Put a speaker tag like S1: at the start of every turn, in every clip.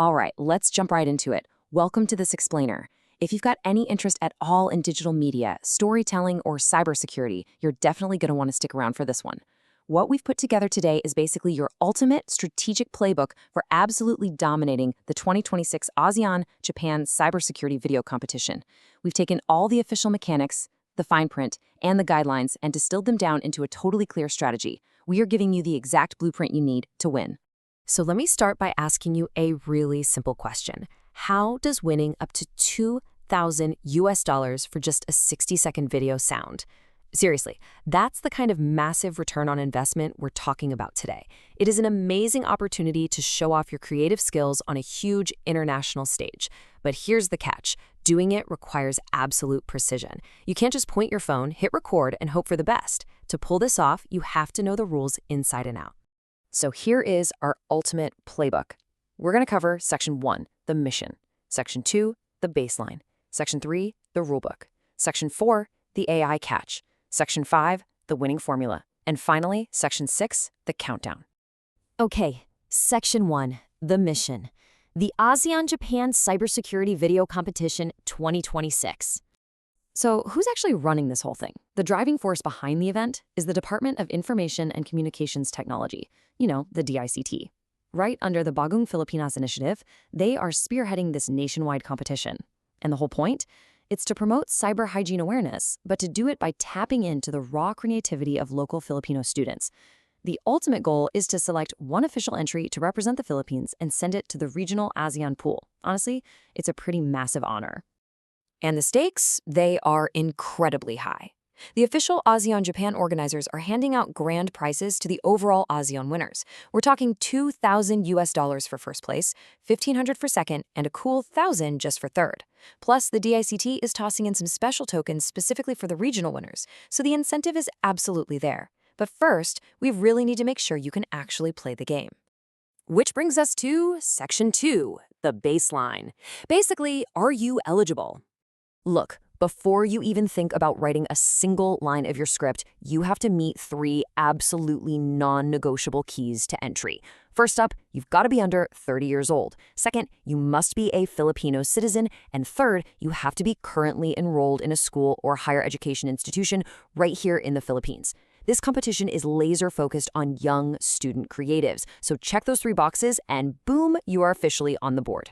S1: All right, let's jump right into it. Welcome to this explainer. If you've got any interest at all in digital media, storytelling, or cybersecurity, you're definitely going to want to stick around for this one. What we've put together today is basically your ultimate strategic playbook for absolutely dominating the 2026 ASEAN-Japan Cybersecurity Video Competition. We've taken all the official mechanics, the fine print, and the guidelines and distilled them down into a totally clear strategy. We are giving you the exact blueprint you need to win. So let me start by asking you a really simple question. How does winning up to $2,000 for just a 60-second video sound? Seriously, that's the kind of massive return on investment we're talking about today. It is an amazing opportunity to show off your creative skills on a huge international stage. But here's the catch. Doing it requires absolute precision. You can't just point your phone, hit record, and hope for the best. To pull this off, you have to know the rules inside and out. So here is our ultimate playbook. We're going to cover Section 1, the mission. Section 2, the baseline. Section 3, the rulebook. Section 4, the AI catch. Section 5, the winning formula. And finally, Section 6, the countdown.
S2: Okay, Section 1, the mission. The ASEAN-Japan Cybersecurity Video Competition 2026.
S1: So who's actually running this whole thing? The driving force behind the event is the Department of Information and Communications Technology, the DICT. Right under the Bagong Filipinas initiative, they are spearheading this nationwide competition. And the whole point? It's to promote cyber hygiene awareness, but to do it by tapping into the raw creativity of local Filipino students. The ultimate goal is to select one official entry to represent the Philippines and send it to the regional ASEAN pool. Honestly, it's a pretty massive honor. And the stakes, they are incredibly high. The official ASEAN-Japan organizers are handing out grand prizes to the overall ASEAN winners. We're talking $2,000 for first place, $1,500 for second, and a cool $1,000 just for third. Plus, the DICT is tossing in some special tokens specifically for the regional winners, so the incentive is absolutely there. But first, we really need to make sure you can actually play the game. Which brings us to Section 2, the baseline. Basically, are you eligible? Look, before you even think about writing a single line of your script, you have to meet 3 absolutely non-negotiable keys to entry. First up, you've got to be under 30 years old. Second, you must be a Filipino citizen. And third, you have to be currently enrolled in a school or higher education institution right here in the Philippines. This competition is laser-focused on young student creatives. So check those 3 boxes and boom, you are officially on the board.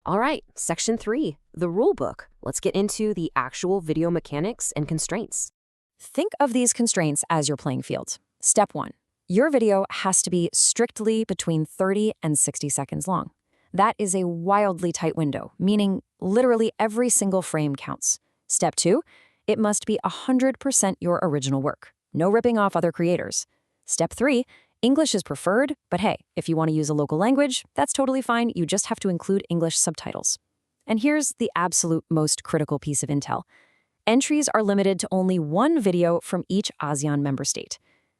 S1: All right, Section 3, the rulebook. Let's get into the actual video mechanics and constraints. Think of these constraints as your playing field. Step 1, your video has to be strictly between 30 and 60 seconds long. That is a wildly tight window, meaning literally every single frame counts. Step 2, it must be 100% your original work. No ripping off other creators. Step 3, English is preferred, but hey, if you want to use a local language, that's totally fine. You just have to include English subtitles. And here's the absolute most critical piece of intel. Entries are limited to only 1 video from each ASEAN member state.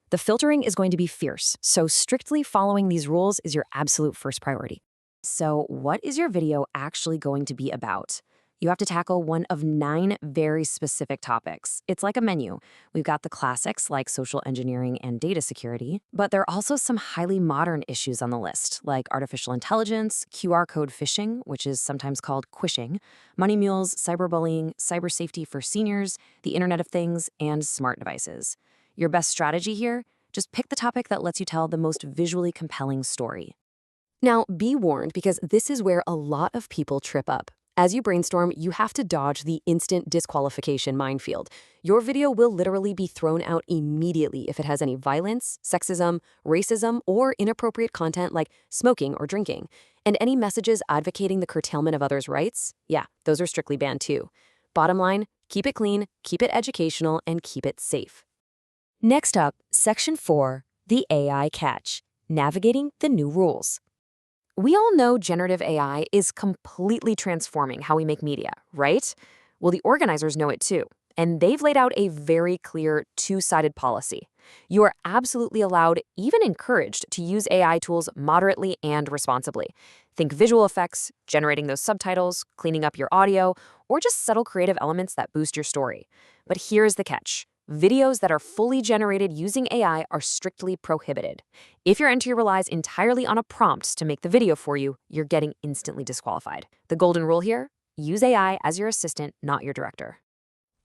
S1: The filtering is going to be fierce, so strictly following these rules is your absolute first priority. So what is your video actually going to be about? You have to tackle one of 9 very specific topics. It's like a menu. We've got the classics like social engineering and data security, but there are also some highly modern issues on the list, like artificial intelligence, QR code phishing, which is sometimes called quishing, money mules, cyberbullying, cyber safety for seniors, the Internet of Things, and smart devices. Your best strategy here? Just pick the topic that lets you tell the most visually compelling story. Now, be warned, because this is where a lot of people trip up. As you brainstorm, you have to dodge the instant disqualification minefield. Your video will literally be thrown out immediately if it has any violence, sexism, racism, or inappropriate content like smoking or drinking. And any messages advocating the curtailment of others' rights, yeah, those are strictly banned too. Bottom line, keep it clean, keep it educational, and keep it safe. Next up, Section 4, the AI catch, navigating the new rules. We all know generative AI is completely transforming how we make media, right? Well, the organizers know it too, and they've laid out a very clear 2-sided policy. You are absolutely allowed, even encouraged, to use AI tools moderately and responsibly. Think visual effects, generating those subtitles, cleaning up your audio, or just subtle creative elements that boost your story. But here's the catch. Videos that are fully generated using AI are strictly prohibited. If your entry relies entirely on a prompt to make the video for you, you're getting instantly disqualified. The golden rule here? Use AI as your assistant, not your director.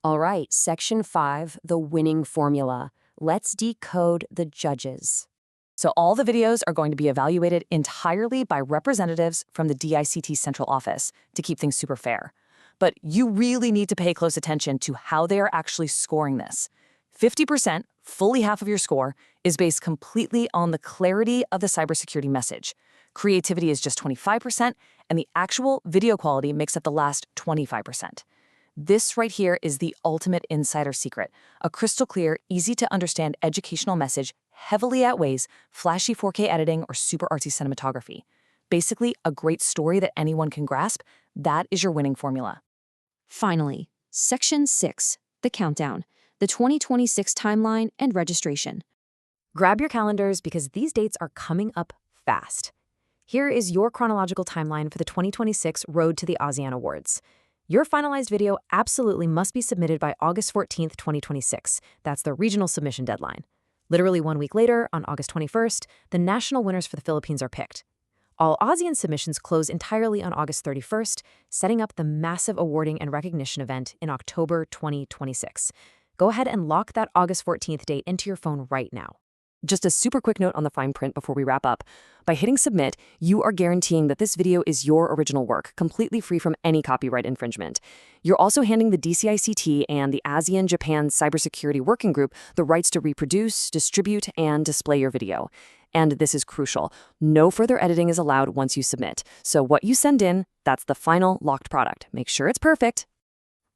S1: All right, Section 5, the winning formula. Let's decode the judges. So all the videos are going to be evaluated entirely by representatives from the DICT central office to keep things super fair. But you really need to pay close attention to how they are actually scoring this. 50%, fully half of your score, is based completely on the clarity of the cybersecurity message. Creativity is just 25%, and the actual video quality makes up the last 25%. This right here is the ultimate insider secret. A crystal clear, easy to understand educational message heavily outweighs flashy 4K editing or super artsy cinematography. Basically, a great story that anyone can grasp, that is your winning formula.
S2: Finally, Section 6, the countdown, the 2026 timeline and registration. Grab your calendars because these dates are coming up fast. Here is your chronological timeline for the 2026 Road to the ASEAN Awards. Your finalized video absolutely must be submitted by August 14th, 2026. That's the regional submission deadline. Literally 1 week later, on August 21st, the national winners for the Philippines are picked. All ASEAN submissions close entirely on August 31st, setting up the massive awarding and recognition event in October 2026. Go ahead and lock that August 14th date into your phone right now.
S1: Just a super quick note on the fine print before we wrap up. By hitting submit, you are guaranteeing that this video is your original work, completely free from any copyright infringement. You're also handing the DCICT and the ASEAN-Japan Cybersecurity Working Group the rights to reproduce, distribute, and display your video. And this is crucial. No further editing is allowed once you submit. So what you send in, that's the final locked product. Make sure it's perfect.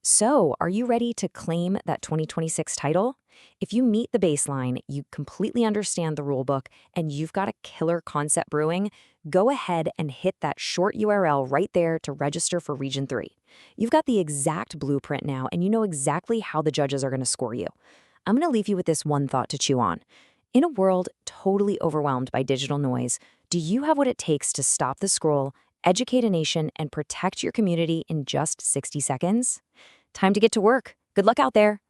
S2: So, are you ready to claim that 2026 title? If you meet the baseline, you completely understand the rulebook, and you've got a killer concept brewing, go ahead and hit that short URL right there to register for Region 3. You've got the exact blueprint now, and you know exactly how the judges are going to score you. I'm going to leave you with this one thought to chew on. In a world totally overwhelmed by digital noise, do you have what it takes to stop the scroll, educate a nation, and protect your community in just 60 seconds? Time to get to work. Good luck out there.